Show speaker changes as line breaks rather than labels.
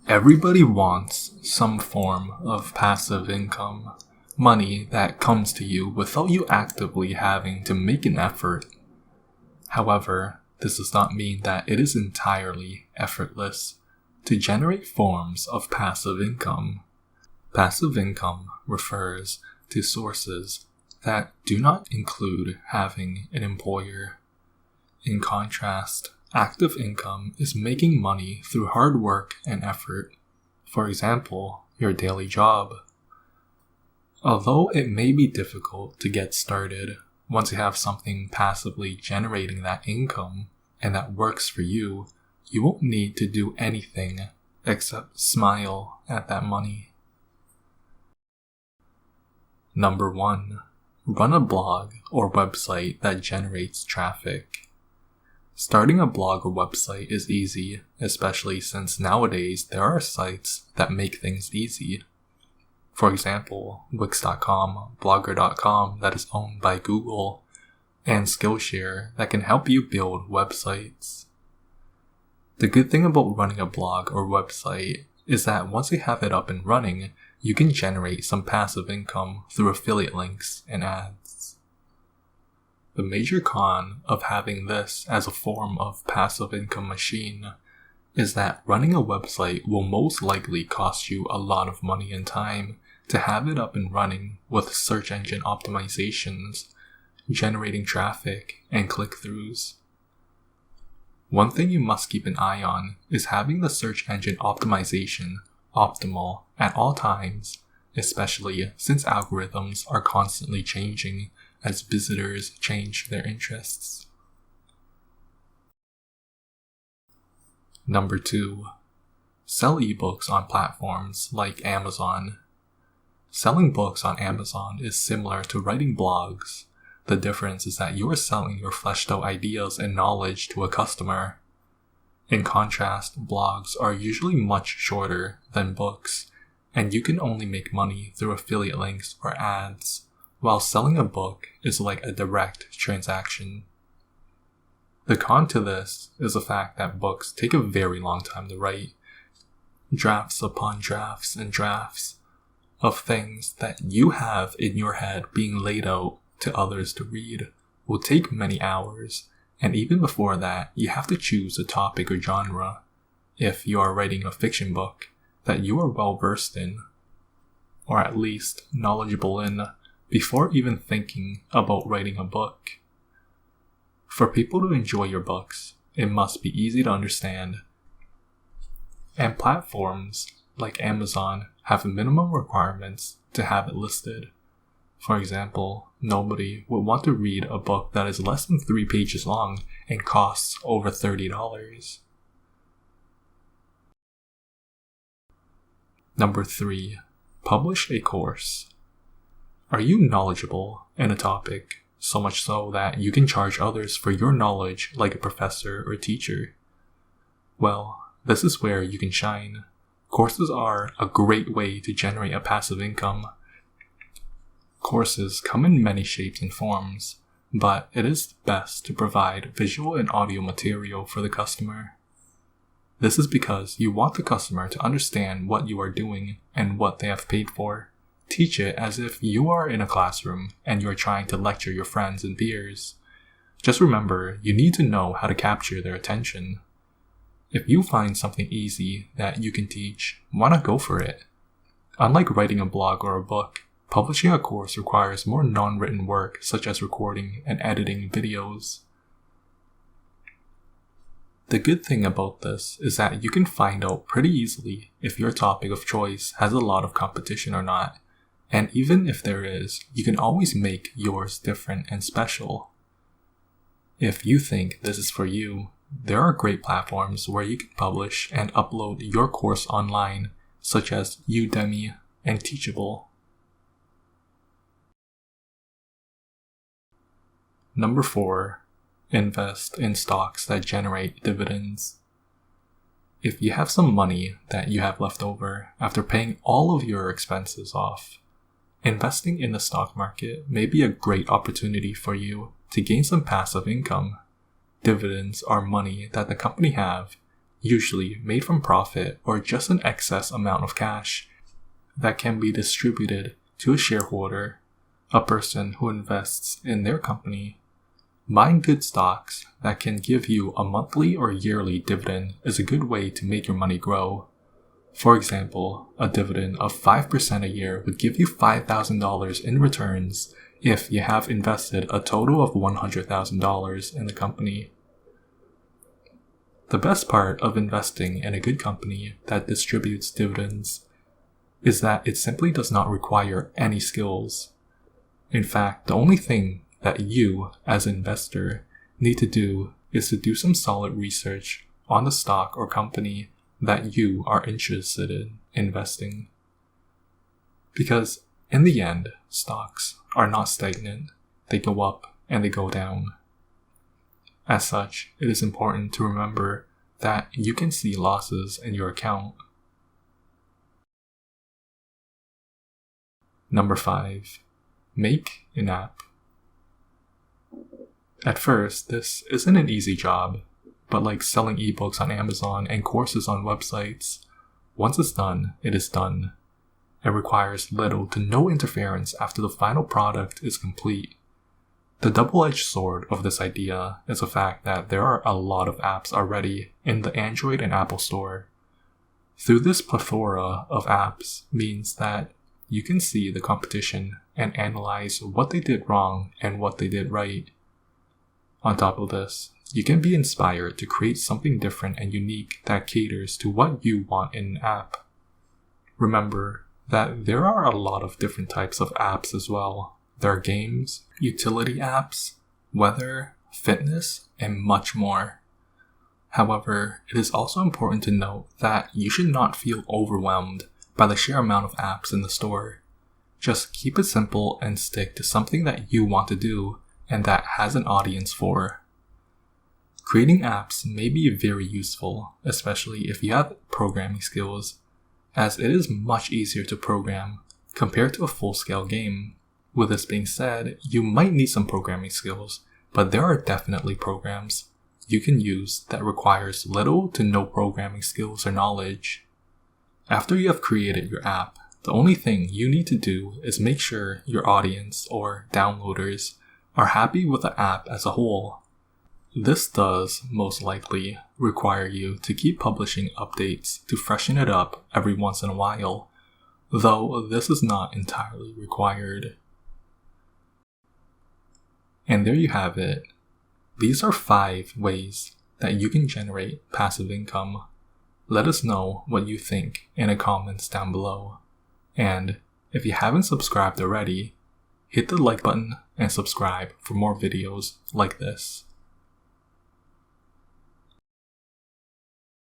Everybody wants some form of passive income, money that comes to you without you actively having to make an effort. However, this does not mean that it is entirely effortless to generate forms of passive income. Passive income refers to sources that do not include having an employer. In contrast, active income is making money through hard work and effort. For example, your daily job. Although it may be difficult to get started, once you have something passively generating that income and that works for you, you won't need to do anything except smile at that money. Number 1. Run a blog or website that generates traffic. Starting a blog or website is easy, especially since nowadays there are sites that make things easy. For example, Wix.com, Blogger.com that is owned by Google, and Skillshare that can help you build websites. The good thing about running a blog or website is that once you have it up and running, you can generate some passive income through affiliate links and ads. The major con of having this as a form of passive income machine is that running a website will most likely cost you a lot of money and time to have it up and running with search engine optimizations, generating traffic, and click-throughs. One thing you must keep an eye on is having the search engine optimization optimal at all times, especially since algorithms are constantly changing as visitors change their interests. Number 2. Sell ebooks on platforms like Amazon. Selling books on Amazon is similar to writing blogs. The difference is that you are selling your fleshed out ideas and knowledge to a customer. In contrast, blogs are usually much shorter than books, and you can only make money through affiliate links or ads, while selling a book is like a direct transaction. The con to this is the fact that books take a very long time to write. Drafts upon drafts and drafts of things that you have in your head being laid out to others to read will take many hours, and even before that, you have to choose a topic or genre, if you are writing a fiction book, that you are well versed in, or at least knowledgeable in, before even thinking about writing a book. For people to enjoy your books, it must be easy to understand. And platforms like Amazon have minimum requirements to have it listed. For example, nobody would want to read a book that is less than 3 pages long and costs over $30. Number 3. Publish a course. Are you knowledgeable in a topic, so much so that you can charge others for your knowledge like a professor or teacher? Well, this is where you can shine. Courses are a great way to generate a passive income. Courses come in many shapes and forms, but it is best to provide visual and audio material for the customer. This is because you want the customer to understand what you are doing and what they have paid for. Teach it as if you are in a classroom and you are trying to lecture your friends and peers. Just remember, you need to know how to capture their attention. If you find something easy that you can teach, why not go for it? Unlike writing a blog or a book, publishing a course requires more non-written work such as recording and editing videos. The good thing about this is that you can find out pretty easily if your topic of choice has a lot of competition or not, and even if there is, you can always make yours different and special. If you think this is for you, there are great platforms where you can publish and upload your course online, such as Udemy and Teachable. Number 4. Invest in stocks that generate dividends. If you have some money that you have left over after paying all of your expenses off, investing in the stock market may be a great opportunity for you to gain some passive income. Dividends are money that the company have usually made from profit or just an excess amount of cash that can be distributed to a shareholder, a person who invests in their company. Buying good stocks that can give you a monthly or yearly dividend is a good way to make your money grow. For example, a dividend of 5% a year would give you $5,000 in returns if you have invested a total of $100,000 in the company. The best part of investing in a good company that distributes dividends is that it simply does not require any skills. In fact, the only thing that you, as an investor, need to do is to do some solid research on the stock or company that you are interested in investing. Because in the end, stocks are not stagnant. They go up and they go down. As such, it is important to remember that you can see losses in your account. Number 5. Make an app. At first, this isn't an easy job, but like selling ebooks on Amazon and courses on websites, once it's done, it is done. It requires little to no interference after the final product is complete. The double-edged sword of this idea is the fact that there are a lot of apps already in the Android and Apple Store. Through this plethora of apps means that you can see the competition and analyze what they did wrong and what they did right. On top of this, you can be inspired to create something different and unique that caters to what you want in an app. Remember that there are a lot of different types of apps as well. There are games, utility apps, weather, fitness, and much more. However, it is also important to note that you should not feel overwhelmed by the sheer amount of apps in the store. Just keep it simple and stick to something that you want to do and that has an audience for. Creating apps may be very useful, especially if you have programming skills, as it is much easier to program compared to a full-scale game. With this being said, you might need some programming skills, but there are definitely programs you can use that requires little to no programming skills or knowledge. After you have created your app, the only thing you need to do is make sure your audience or downloaders are happy with the app as a whole. This does most likely require you to keep publishing updates to freshen it up every once in a while, though this is not entirely required. And there you have it. These are 5 ways that you can generate passive income. Let us know what you think in the comments down below. And if you haven't subscribed already, hit the like button and subscribe for more videos like this.